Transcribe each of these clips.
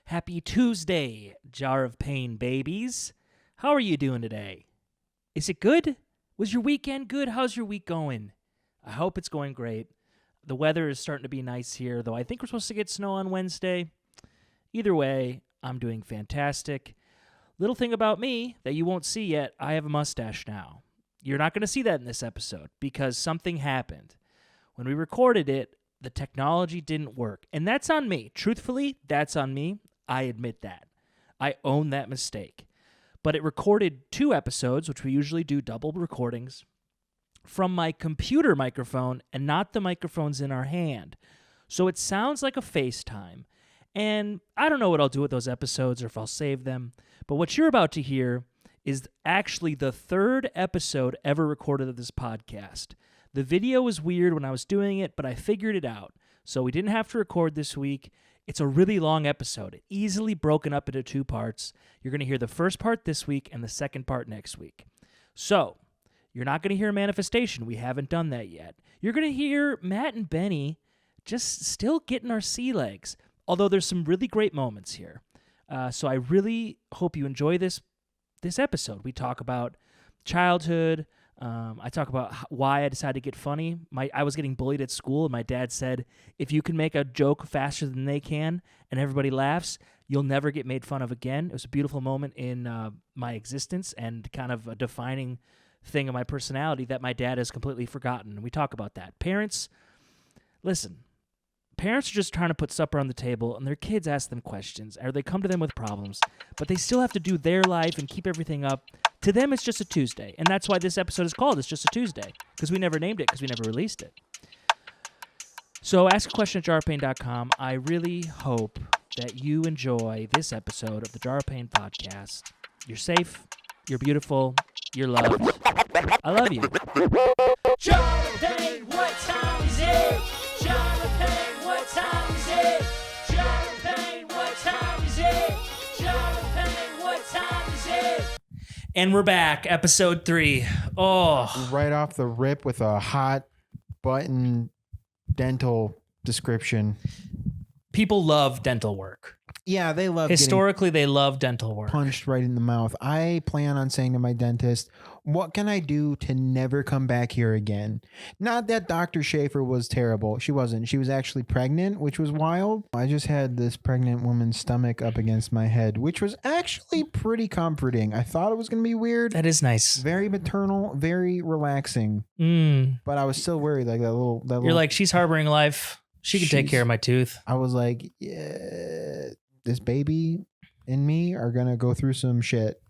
Happy Tuesday, Jar of Pain babies. How are you doing today? Is it good? Was your weekend good? How's your week going? I hope it's going great. The weather is starting to be nice here, though I think we're supposed to get snow on Wednesday. Either way, I'm doing fantastic. Little thing about me that you won't see yet, I have a mustache now. You're not going to see that in this episode because something happened. When we recorded it, the technology didn't work. And that's on me. Truthfully, that's on me. I admit that. I own that mistake. But it recorded 2 episodes, which we usually do double recordings, from my computer microphone and not the microphones in our hand. So it sounds like a FaceTime. And I don't know what I'll do with those episodes or if I'll save them. But what you're about to hear is actually the 3rd episode ever recorded of this podcast. The video was weird when I was doing it, but I figured it out. So we didn't have to record this week. It's a really long episode, easily broken up into 2 parts. You're going to hear the first part this week and the second part next week. So you're not going to hear a manifestation. We haven't done that yet. You're going to hear Matt and Benny just still getting our sea legs, although there's some really great moments here. So I really hope you enjoy this episode. We talk about childhood. I talk about why I decided to get funny. I was getting bullied at school, and my dad said, if you can make a joke faster than they can and everybody laughs, you'll never get made fun of again. It was a beautiful moment in my existence and kind of a defining thing of my personality that my dad has completely forgotten. And we talk about that. Parents, listen. Parents are just trying to put supper on the table, and their kids ask them questions, or they come to them with problems, but they still have to do their life and keep everything up. To them, it's just a Tuesday, and that's why this episode is called It's Just a Tuesday, because we never named it, because we never released it. So ask a question at jarpain.com. I really hope that you enjoy this episode of the Jar of Pain podcast. You're safe, you're beautiful, you're loved. I love you. Jar of Pain, what time is it? Jar of Pain, what time is it? Jar of Pain, what time is it? Jar of Pain, what time is it? And we're back, episode 3. Oh. Right off the rip with a hot button dental description. People love dental work. Yeah, they love Historically, they love dental work. Punched right in the mouth. I plan on saying to my dentist, what can I do to never come back here again? Not that Dr. Schaefer was terrible. She wasn't. She was actually pregnant, which was wild. I just had this pregnant woman's stomach up against my head, which was actually pretty comforting. I thought it was going to be weird. That is nice. Very maternal, very relaxing. But I was still worried. Like that little. You're like, she's harboring life. She can take care of my tooth. I was like, yeah, this baby and me are going to go through some shit.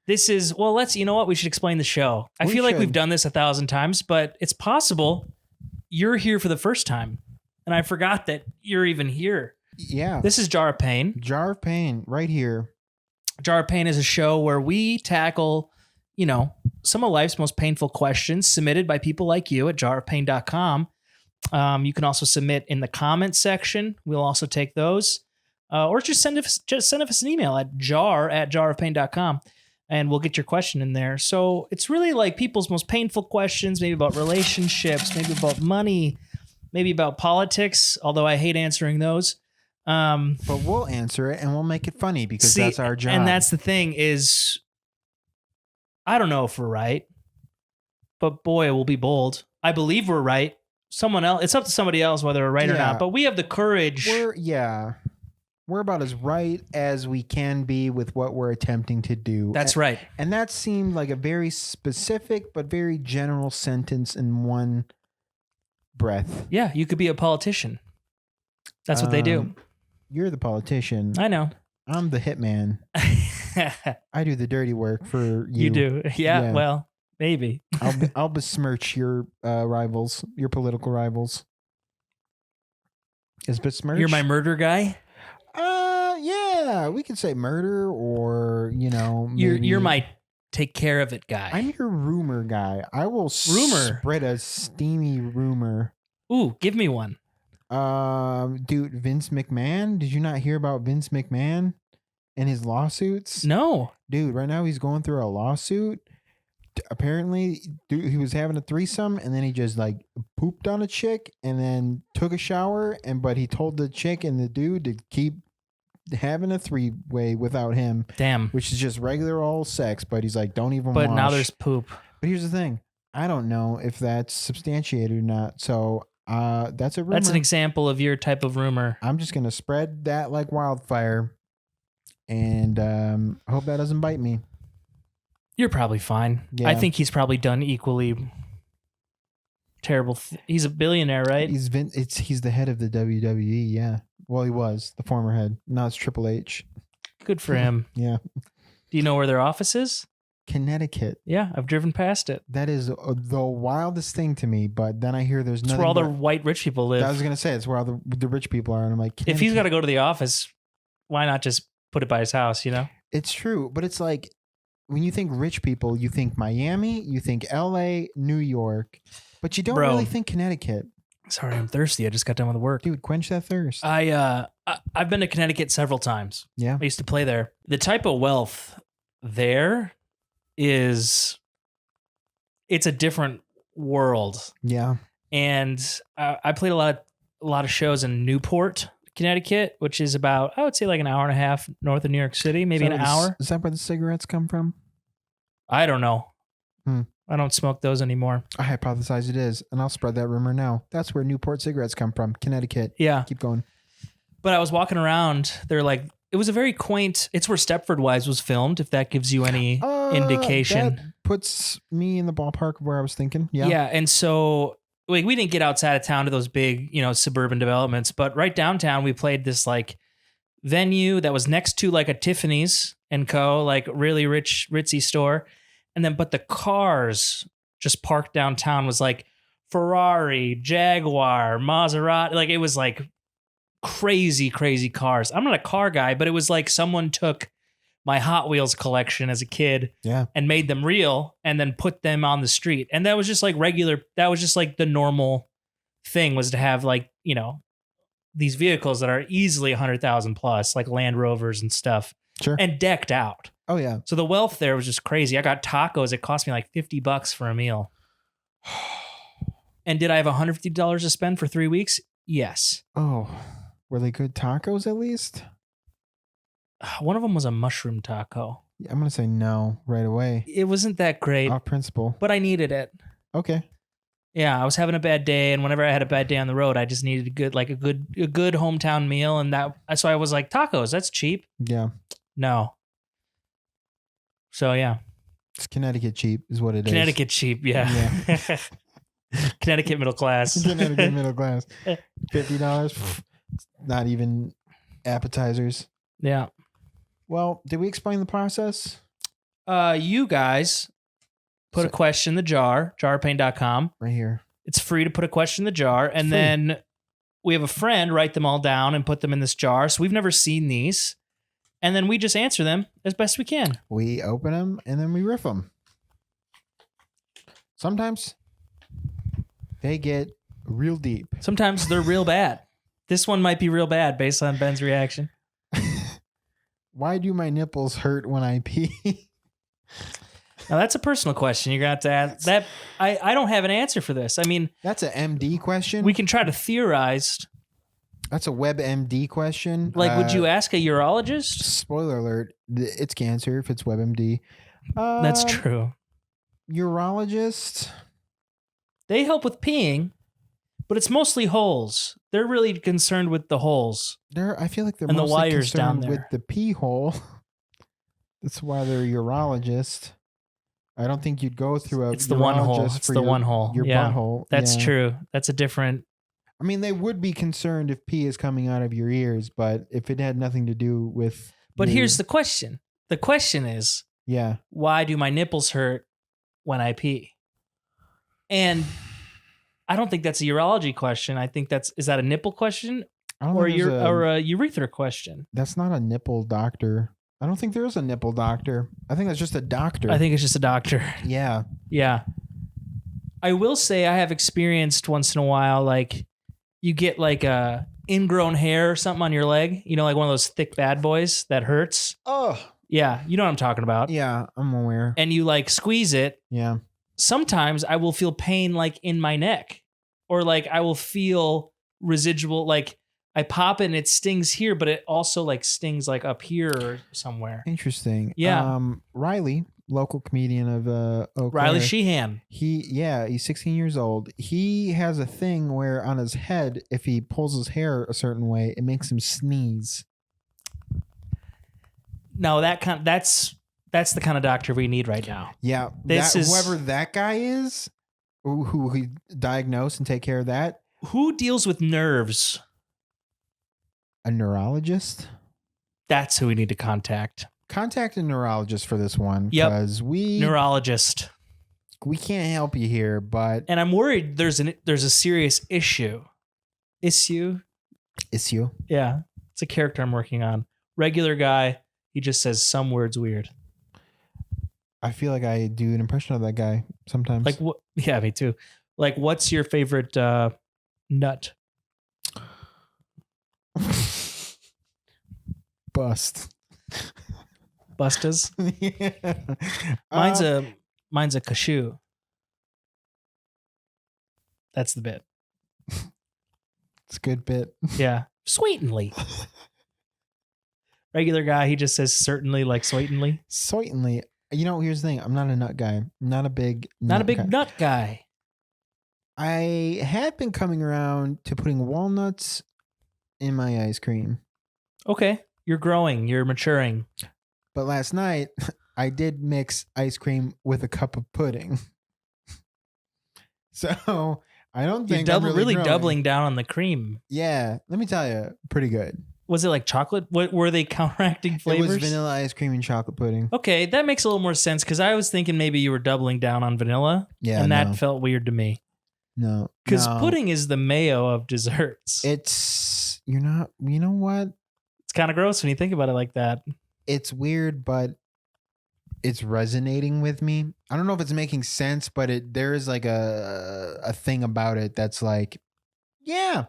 This is, well, you know what? We should explain the show. I feel like we've done this 1,000 times, but it's possible you're here for the first time. And I forgot that you're even here. Yeah. This is Jar of Pain. Jar of Pain, right here. Jar of Pain is a show where we tackle, some of life's most painful questions submitted by people like you at jarofpain.com. You can also submit in the comments section. We'll also take those. Or just send us an email at jar@jarofpain.com. And we'll get your question in there. So it's really like people's most painful questions, maybe about relationships, maybe about money, maybe about politics, although I hate answering those. But we'll answer it and we'll make it funny because that's our job. And that's the thing is, I don't know if we're right, but boy, we'll be bold. I believe we're right. Someone else, it's up to somebody else whether we're right or not, but we have the courage. We're about as right as we can be with what we're attempting to do. That's right. And that seemed like a very specific but very general sentence in one breath. Yeah, you could be a politician. That's what they do. You're the politician. I know. I'm the hitman. I do the dirty work for you. You do. Yeah. Well, maybe. I'll besmirch your rivals, your political rivals. Is besmirch? You're my murder guy? Yeah, we could say murder or, maybe you're my take care of it guy. I'm your rumor guy. I will spread a steamy rumor. Ooh, give me one. Dude, Vince McMahon. Did you not hear about Vince McMahon and his lawsuits? No. Dude, right now he's going through a lawsuit. Apparently, dude, he was having a threesome and then he just like pooped on a chick and then took a shower. But he told the chick and the dude to keep having a 3-way without him, Damn. which is just regular old sex. But he's like, don't even. But wash. now there's poop. But here's the thing: I don't know if that's substantiated or not. So that's a rumor. That's an example of your type of rumor. I'm just gonna spread that like wildfire, and I hope that doesn't bite me. You're probably fine. Yeah. I think he's probably done equally terrible. He's a billionaire, right? He's the head of the WWE. Yeah. Well, he was the former head. Now it's Triple H. Good for him. Yeah. Do you know where their office is? Connecticut. Yeah, I've driven past it. That is the wildest thing to me. But then I hear there's It's nothing. where all the white rich people live. I was gonna say it's where all the rich people are, and I'm like, If he's got to go to the office, why not just put it by his house? You know. It's true, but it's like when you think rich people, you think Miami, you think L.A., New York, but you don't really think Connecticut. Sorry, I'm thirsty. I just got done with work. Dude, quench that thirst. I've been to Connecticut several times. Yeah. I used to play there. The type of wealth there it's a different world. Yeah. And I played a lot of shows in Newport, Connecticut, which is about, I would say, like an hour and a half north of New York City, maybe an hour. Is that where the cigarettes come from? I don't know. Hmm. I don't smoke those anymore. I hypothesize it is, and I'll spread that rumor now. That's where Newport cigarettes come from, Connecticut. Yeah. Keep going. But I was walking around. They're like, it was a very quaint, it's where Stepford Wives was filmed, if that gives you any indication. That puts me in the ballpark of where I was thinking. Yeah. Yeah. And so like, we didn't get outside of town to those big, suburban developments, but right downtown, we played this like venue that was next to like a Tiffany's and Co., like really rich, ritzy store. And then, but the cars just parked downtown was like Ferrari, Jaguar, Maserati. Like it was like crazy, crazy cars. I'm not a car guy, but it was like someone took my Hot Wheels collection as a kid and made them real and then put them on the street. And that was just like that was just like the normal thing, was to have like, these vehicles that are easily 100,000 plus, like Land Rovers and stuff. Sure. And decked out. Oh, yeah. So the wealth there was just crazy. I got tacos. It cost me like $50 for a meal. And did I have $150 to spend for 3 weeks? Yes. Oh, were they good tacos at least? One of them was a mushroom taco. I'm going to say no right away. It wasn't that great. Off principle. But I needed it. Okay. Yeah, I was having a bad day, and whenever I had a bad day on the road, I just needed a good hometown meal, and so I was like, tacos, that's cheap. Yeah. No. So yeah. It's Connecticut cheap is what it is. Connecticut cheap, yeah. Connecticut middle class. Connecticut middle class. $50. Not even appetizers. Yeah. Well, did we explain the process? You guys put a question in the jar, jarpain.com. Right here. It's free to put a question in the jar. And then we have a friend write them all down and put them in this jar. So we've never seen these. And then we just answer them as best we can. We open them and then we riff them. Sometimes they get real deep. Sometimes they're real bad. This one might be real bad based on Ben's reaction. Why do my nipples hurt when I pee? Now that's a personal question. You're going to have to ask that. I don't have an answer for this. I mean, that's an MD question. We can try to theorize. That's a WebMD question. Like, would you ask a urologist? Spoiler alert. It's cancer if it's WebMD. That's true. Urologist. They help with peeing, but it's mostly holes. They're really concerned with the holes. I feel like they're and mostly the wires down concerned there with the pee hole. That's why they're a urologist. I don't think you'd go through a. It's the one hole. It's the one hole. Your yeah. butthole. That's yeah. true. That's a different. I mean, they would be concerned if pee is coming out of your ears, but if it had nothing to do with. But here's the question. The question is. Yeah. Why do my nipples hurt when I pee? And I don't think that's a urology question. I think is that a nipple question or a urethra question? That's not a nipple doctor. I don't think there is a nipple doctor. I think that's just a doctor. I think it's just a doctor. Yeah. Yeah. I will say I have experienced once in a while, like you get like a ingrown hair or something on your leg, like one of those thick bad boys that hurts. Oh. Yeah. You know what I'm talking about. Yeah, I'm aware. And you like squeeze it. Yeah. Sometimes I will feel pain like in my neck, or like I will feel residual, like I pop it and it stings here, but it also like stings like up here or somewhere. Interesting. Yeah. Riley, local comedian of Eau Riley Claire, Sheehan. he's 16 years old. He has a thing where on his head, if he pulls his hair a certain way, it makes him sneeze. No, that's the kind of doctor we need right now. Yeah, whoever that guy is, who he diagnose and take care of that. Who deals with nerves? A neurologist. That's who we need to contact. Contact a neurologist for this one because neurologist. We can't help you here, but and I'm worried there's a serious issue. Issue. Yeah, it's a character I'm working on. Regular guy. He just says some words weird. I feel like I do an impression of that guy sometimes. Like what? Yeah, me too. Like, what's your favorite nut? Bust. Bustas? Yeah. Mine's a cashew. That's the bit. It's a good bit. Yeah. Sweetenly. Regular guy, he just says certainly like sweetenly. Certainly. You know, here's the thing. I'm not a nut guy. I'm not a big nut guy. I have been coming around to putting walnuts in my ice cream. Okay. You're growing. You're maturing. But last night, I did mix ice cream with a cup of pudding. So I don't think you're I'm really growing. doubling down on the cream. Yeah. Let me tell you, pretty good. Was it like chocolate? What were they counteracting flavors? It was vanilla ice cream and chocolate pudding. Okay, that makes a little more sense because I was thinking maybe you were doubling down on vanilla. Yeah. And that felt weird to me. No. Because pudding is the mayo of desserts. You know what? It's kind of gross when you think about it like that. It's weird, but it's resonating with me. I don't know if it's making sense, but there is like a thing about it that's like, yeah,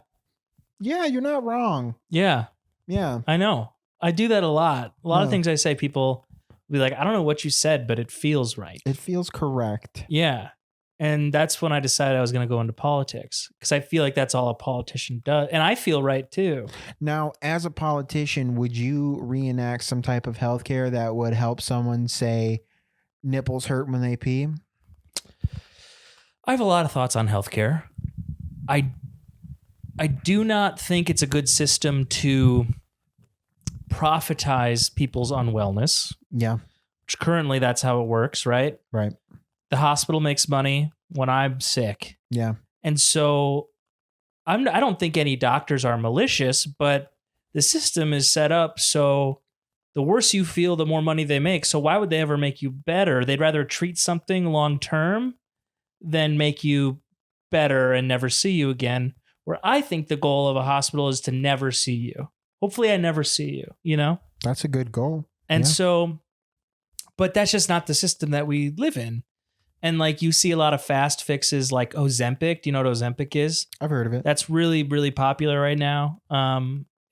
you're not wrong. Yeah. Yeah. I know. I do that a lot. A lot of things I say, people will be like, I don't know what you said, but it feels right. It feels correct. Yeah. And that's when I decided I was going to go into politics because I feel like that's all a politician does. And I feel right too. Now, as a politician, would you reenact some type of healthcare that would help someone say nipples hurt when they pee? I have a lot of thoughts on healthcare. I do not think it's a good system to profitize people's unwellness. Yeah. Which currently that's how it works, right? Right. The hospital makes money when I'm sick. Yeah. And so I don't think any doctors are malicious, but the system is set up so the worse you feel, the more money they make. So why would they ever make you better? They'd rather treat something long term than make you better and never see you again. Where I think the goal of a hospital is to never see you. Hopefully I never see you, you know? That's a good goal. And so, but that's just not the system that we live in. And like you see a lot of fast fixes like Ozempic. Do you know what Ozempic is? I've heard of it. That's really, really popular right now.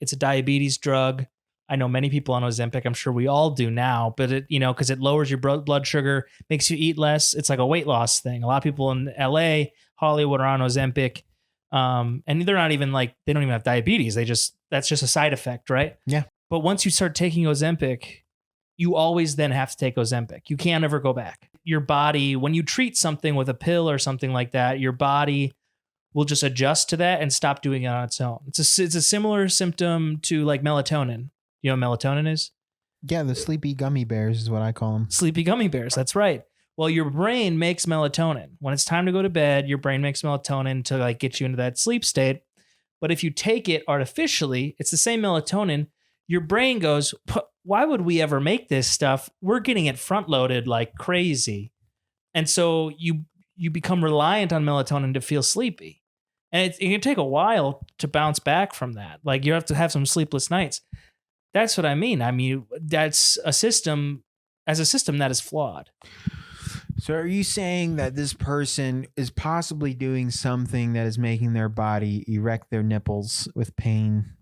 It's a diabetes drug. I know many people on Ozempic. I'm sure we all do now, but it, because it lowers your blood sugar, makes you eat less. It's like a weight loss thing. A lot of people in LA, Hollywood are on Ozempic. And they're not even like, they don't even have diabetes. That's just a side effect, right? Yeah. But once you start taking Ozempic, you always then have to take Ozempic. You can't ever go back. Your body, when you treat something with a pill or something like that, your body will just adjust to that and stop doing it on its own. It's a similar symptom to like melatonin. You know what melatonin is? Yeah, the sleepy gummy bears is what I call them. Sleepy gummy bears. That's right. Well, your brain makes melatonin. When it's time to go to bed, your brain makes melatonin to like get you into that sleep state. But if you take it artificially, it's the same melatonin. Your brain goes, why would we ever make this stuff? We're getting it front loaded like crazy. And so you become reliant on melatonin to feel sleepy. And it can take a while to bounce back from that. Like you have to have some sleepless nights. That's what I mean. I mean, that's a system that is flawed. So are you saying that this person is possibly doing something that is making their body erect their nipples with pain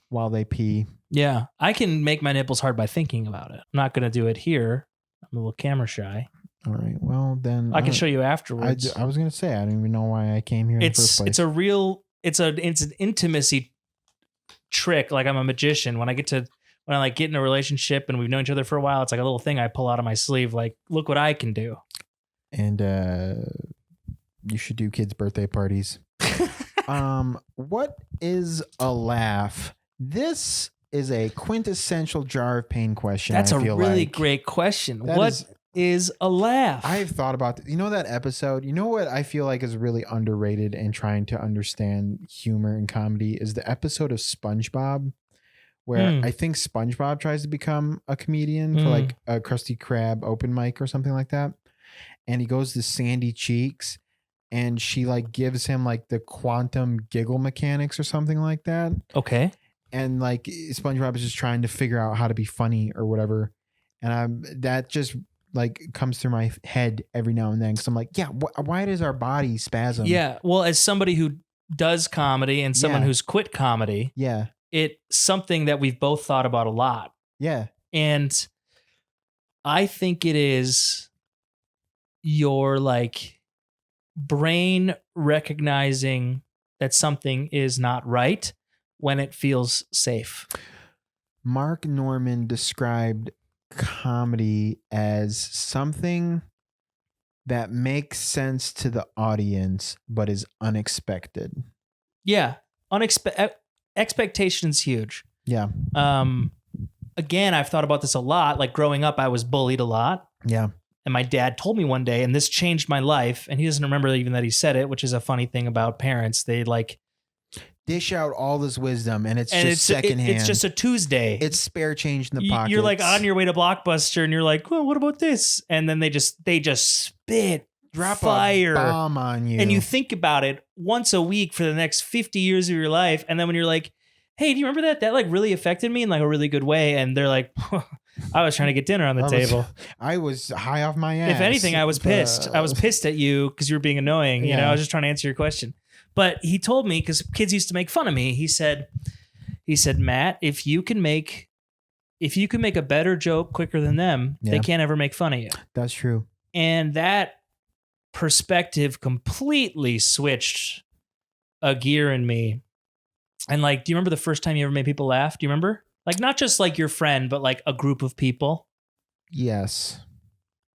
while they pee? Yeah, I can make my nipples hard by thinking about it. I'm not going to do it here. I'm a little camera shy. All right. Well, then I can show you afterwards. I was going to say, I don't even know why I came here in the first place. It's an intimacy trick, like I'm a magician. When I like get in a relationship and we've known each other for a while, it's like a little thing I pull out of my sleeve. Like, look what I can do. And you should do kids' birthday parties. What is a laugh? This is a quintessential jar of pain question. That's I a feel really like. great question. That What is a laugh? I've thought about you know that episode. You know what I feel like is really underrated in trying to understand humor and comedy is the episode of SpongeBob, where I think SpongeBob tries to become a comedian for like a Krusty Krab open mic or something like that, and he goes to Sandy Cheeks, and she like gives him like the quantum giggle mechanics or something like that. Okay. And like SpongeBob is just trying to figure out how to be funny or whatever, and that just like comes through my head every now and then because I'm like, yeah, why does our body spasm? Yeah. Well, as somebody who does comedy and someone who's quit comedy, yeah, it's something that we've both thought about a lot. yeah, And I think it is your like brain recognizing that something is not right when it feels safe. Mark Norman described comedy as something that makes sense to the audience but is unexpected. Yeah. Expectation's huge. Yeah. Again, I've thought about this a lot. Like growing up, I was bullied a lot. Yeah. And my dad told me one day, and this changed my life. And he doesn't remember even that he said it, which is a funny thing about parents. They like dish out all this wisdom, and it's just secondhand. It's just a Tuesday. It's spare change in the pocket. You're like on your way to Blockbuster, and you're like, well, what about this? And then they just spit drop fire a bomb on you, and you think about it once a week for the next 50 years of your life. And then when you're like, hey, do you remember that? That like really affected me in like a really good way. And they're like, I was trying to get dinner on the table. I was high off my ass. If anything, I was pissed. I was pissed at you because you were being annoying. You know, I was just trying to answer your question. But he told me, because kids used to make fun of me, he said, Matt, if you can make a better joke quicker than them, they can't ever make fun of you. That's true. And that perspective completely switched a gear in me. And like, do you remember the first time you ever made people laugh? Do you remember? Like, not just like your friend, but like a group of people. Yes.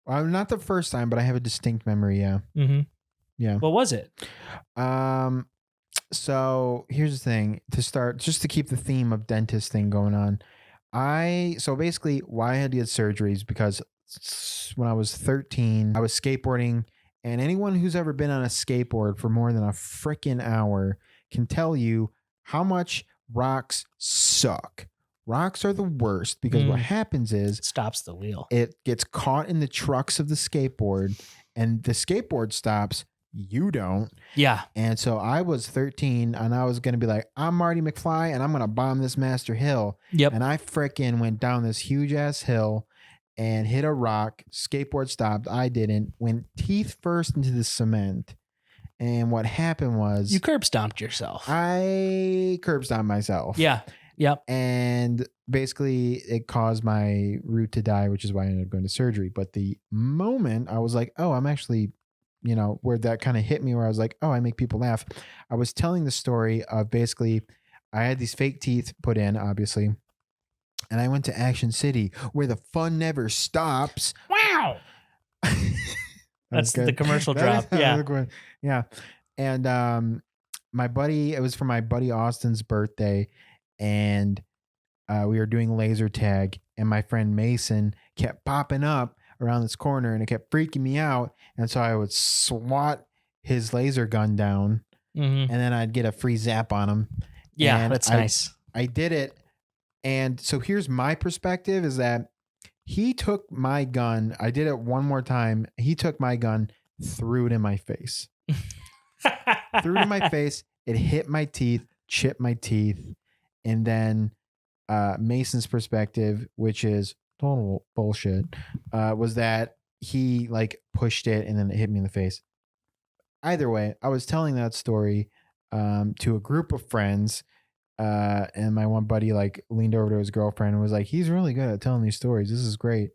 Well, not the first time, but I have a distinct memory. Yeah. Mm-hmm. Yeah. What was it? So here's the thing to start, just to keep the theme of dentist thing going on. So basically why I had to get surgeries because when I was 13, I was skateboarding, and anyone who's ever been on a skateboard for more than a freaking hour can tell you how much rocks suck. Rocks are the worst because what happens is it stops the wheel. It gets caught in the trucks of the skateboard, and the skateboard stops. You don't. Yeah. And so I was 13 and I was going to be like, I'm Marty McFly and I'm going to bomb this Master Hill. Yep. And I fricking went down this huge ass hill and hit a rock. Skateboard stopped. I didn't. Went teeth first into the cement. And what happened was you curb stomped yourself. I curb stomped myself. Yeah. Yep. And basically it caused my root to die, which is why I ended up going to surgery. But the moment I was like, oh, I'm actually, you know, where that kind of hit me, where I was like, oh, I make people laugh. I was telling the story of basically I had these fake teeth put in, obviously. And I went to Action City where the fun never stops. Wow. That's the commercial drop. Yeah. Yeah. And my buddy, it was for my buddy Austin's birthday. And we were doing laser tag. And my friend Mason kept popping up around this corner and it kept freaking me out. And so I would swat his laser gun down and then I'd get a free zap on him. Yeah, and that's nice. I did it. And so here's my perspective is that he took my gun. I did it one more time. He took my gun, threw it in my face. Threw it in my face. It hit my teeth, chipped my teeth. And then Mason's perspective, which is total bullshit, was that he like pushed it and then it hit me in the face. Either way, I was telling that story to a group of friends, and my one buddy like leaned over to his girlfriend and was like, he's really good at telling these stories. This is great.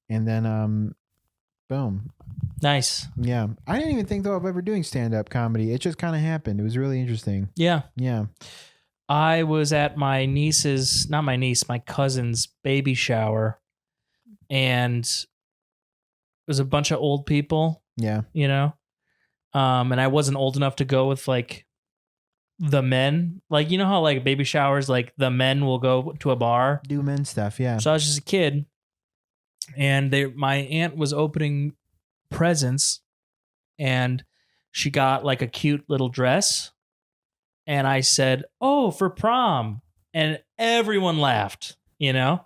And then boom. Nice. Yeah. I didn't even think though of ever doing stand-up comedy. It just kind of happened. It was really interesting. Yeah. Yeah. I was at my niece's, not my niece, my cousin's baby shower, and it was a bunch of old people, Yeah. you know? And I wasn't old enough to go with like the men. Like, you know how like baby showers, like the men will go to a bar? Do men stuff. Yeah. So I was just a kid, and my aunt was opening presents, and she got like a cute little dress. And I said, "Oh, for prom." And everyone laughed, you know?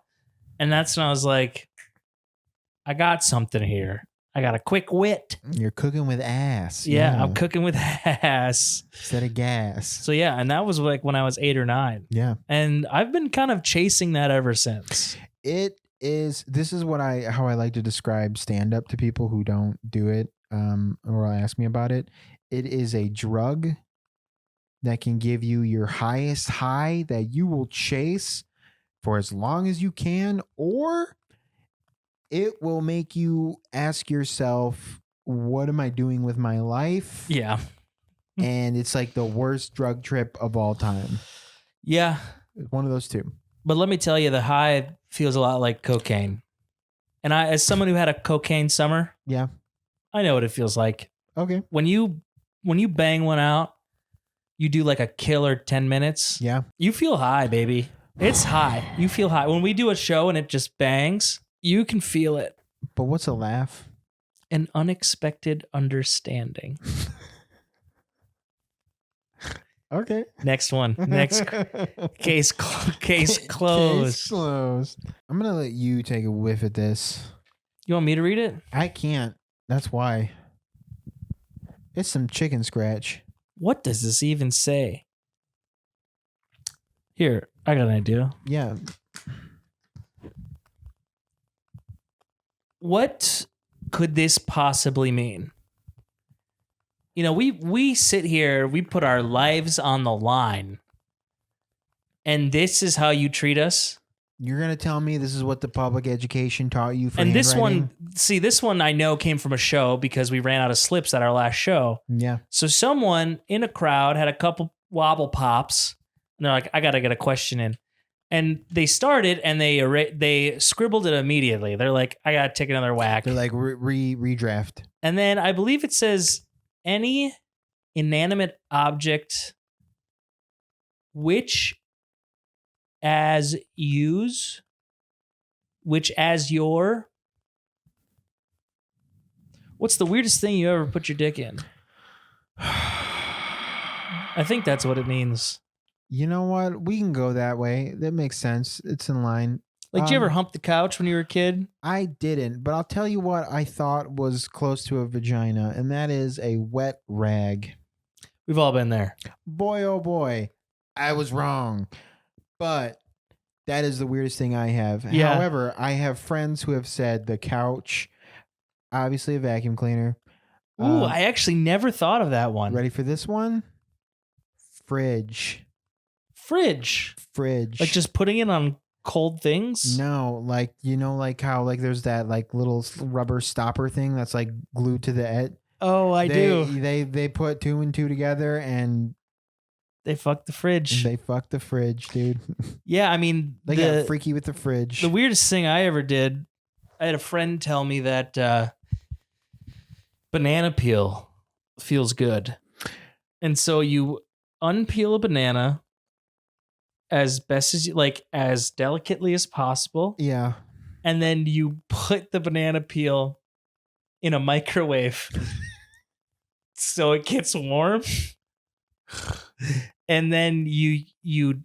And that's when I was like, I got something here. I got a quick wit. You're cooking with ass. Yeah, I'm cooking with ass. Instead of gas. So yeah, and that was like when I was 8 or 9. Yeah. And I've been kind of chasing that ever since. This is how I like to describe stand up to people who don't do it or ask me about it. It is a drug that can give you your highest high that you will chase for as long as you can, or it will make you ask yourself, what am I doing with my life? Yeah. And it's like the worst drug trip of all time. Yeah. One of those two. But let me tell you, the high feels a lot like cocaine. And as someone who had a cocaine summer, Yeah. I know what it feels like. Okay. When you bang one out, you do like a killer 10 minutes. Yeah. You feel high, baby. It's high. You feel high. When we do a show and it just bangs, you can feel it. But what's a laugh? An unexpected understanding. Okay. Next one. Next case closed. Case closed. I'm going to let you take a whiff at this. You want me to read it? I can't. That's why. It's some chicken scratch. What does this even say? Here, I got an idea. Yeah. What could this possibly mean? You know, we sit here, we put our lives on the line, and this is how you treat us? You're going to tell me this is what the public education taught you for And this handwriting? this one I know came from a show because we ran out of slips at our last show. Yeah. So someone in a crowd had a couple wobble pops, and they're like, I got to get a question in. And they started, and they scribbled it immediately. They're like, I got to take another whack. They're like redraft. And then I believe it says, any inanimate object which as your, what's the weirdest thing you ever put your dick in? I think that's what it means. You know what? We can go that way. That makes sense. It's in line. Like, did you ever hump the couch when you were a kid? I didn't, but I'll tell you what I thought was close to a vagina, and that is a wet rag. We've all been there. Boy, oh boy, I was wrong. But that is the weirdest thing I have. Yeah. However, I have friends who have said the couch, obviously a vacuum cleaner. Ooh, I actually never thought of that one. Ready for this one? Fridge. Fridge. Like just putting it on cold things? No, like, you know, like how like there's that like little rubber stopper thing that's like glued to the edge. Oh, I do. They put 2 and 2 together and They fucked the fridge. they fucked the fridge, dude. Yeah, I mean, They got freaky with the fridge. the weirdest thing I ever did, I had a friend tell me that banana peel feels good. And so you unpeel a banana as best as you like, as delicately as possible. Yeah. And then you put the banana peel in a microwave so it gets warm. And then you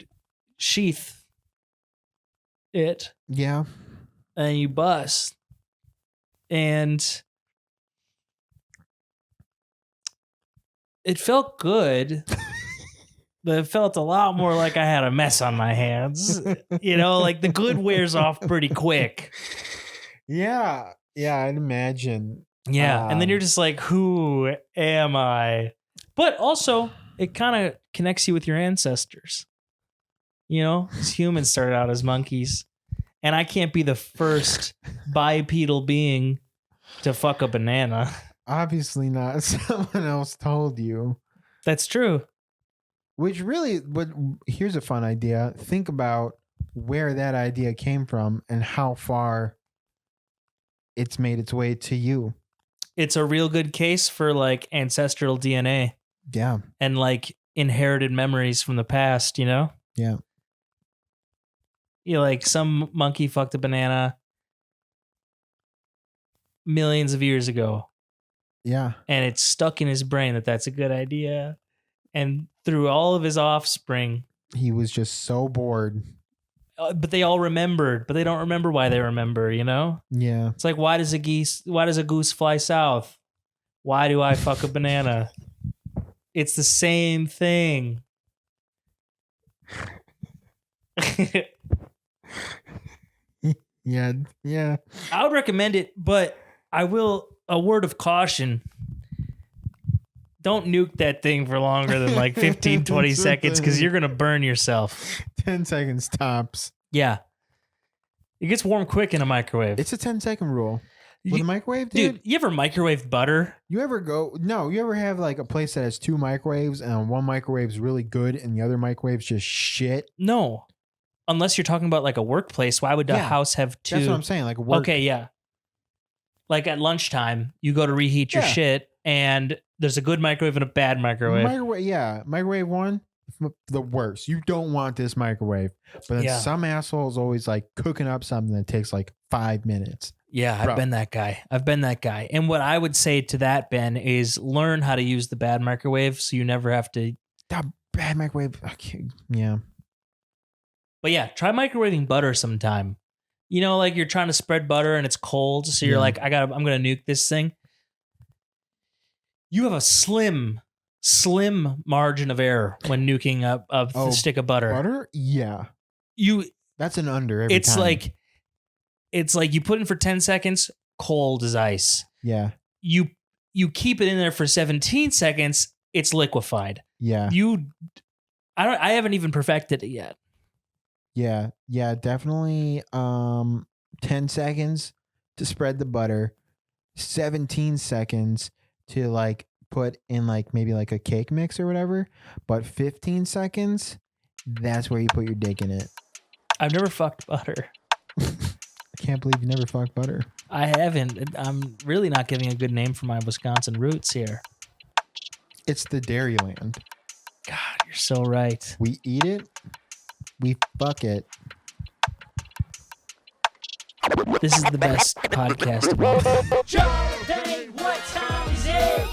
sheath it Yeah. and you bust. And it felt good. But it felt a lot more like I had a mess on my hands. You know, like the good wears off pretty quick. Yeah. Yeah, I'd imagine. Yeah. And then you're just like, who am I? But also, it kind of connects you with your ancestors. You know, as humans started out as monkeys. And I can't be the first bipedal being to fuck a banana. Obviously not. Someone else told you. That's true. Which really, but here's a fun idea. Think about where that idea came from and how far it's made its way to you. It's a real good case for like ancestral DNA. Yeah. And like inherited memories from the past, you know? Yeah. You know, like some monkey fucked a banana millions of years ago. Yeah. And it's stuck in his brain that that's a good idea. And through all of his offspring, he was just so bored. But they all remembered, but they don't remember why they remember, you know? Yeah. It's like, why does a goose fly south? Why do I fuck a banana? It's the same thing. Yeah. Yeah. I would recommend it, but I will, a word of caution. Don't nuke that thing for longer than like 15, 20 seconds because you're going to burn yourself. 10 seconds tops. Yeah. It gets warm quick in a microwave. It's a 10-second rule. With a microwave, dude? You ever microwave butter? You ever have like a place that has 2 microwaves and one microwave's really good and the other microwave's just shit? No. Unless you're talking about like a workplace, why would the house have 2? That's what I'm saying. Like work. Okay, yeah. Like at lunchtime, you go to reheat your shit and there's a good microwave and a bad microwave. Microwave 1, the worst. You don't want this microwave. But then some asshole's always like cooking up something that takes like 5 minutes. Yeah, I've been that guy. And what I would say to that, Ben, is learn how to use the bad microwave so you never have to. That bad microwave. Okay. Yeah. But yeah, try microwaving butter sometime. You know, like you're trying to spread butter and it's cold. So you're like, I'm going to nuke this thing. You have a slim margin of error when nuking a stick of butter. Butter? Yeah. That's an under every time. It's like you put in for 10 seconds, cold as ice. Yeah. You keep it in there for 17 seconds, it's liquefied. Yeah. I haven't even perfected it yet. Yeah. Yeah, definitely 10 seconds to spread the butter, 17 seconds to like put in like maybe like a cake mix or whatever, but 15 seconds, that's where you put your dick in it. I've never fucked butter. I can't believe you never fucked butter. I haven't. I'm really not giving a good name for my Wisconsin roots here. It's the Dairyland. God, you're so right. We eat it. We fuck it. This is the best podcast of all. Joe, Dane, what time is it?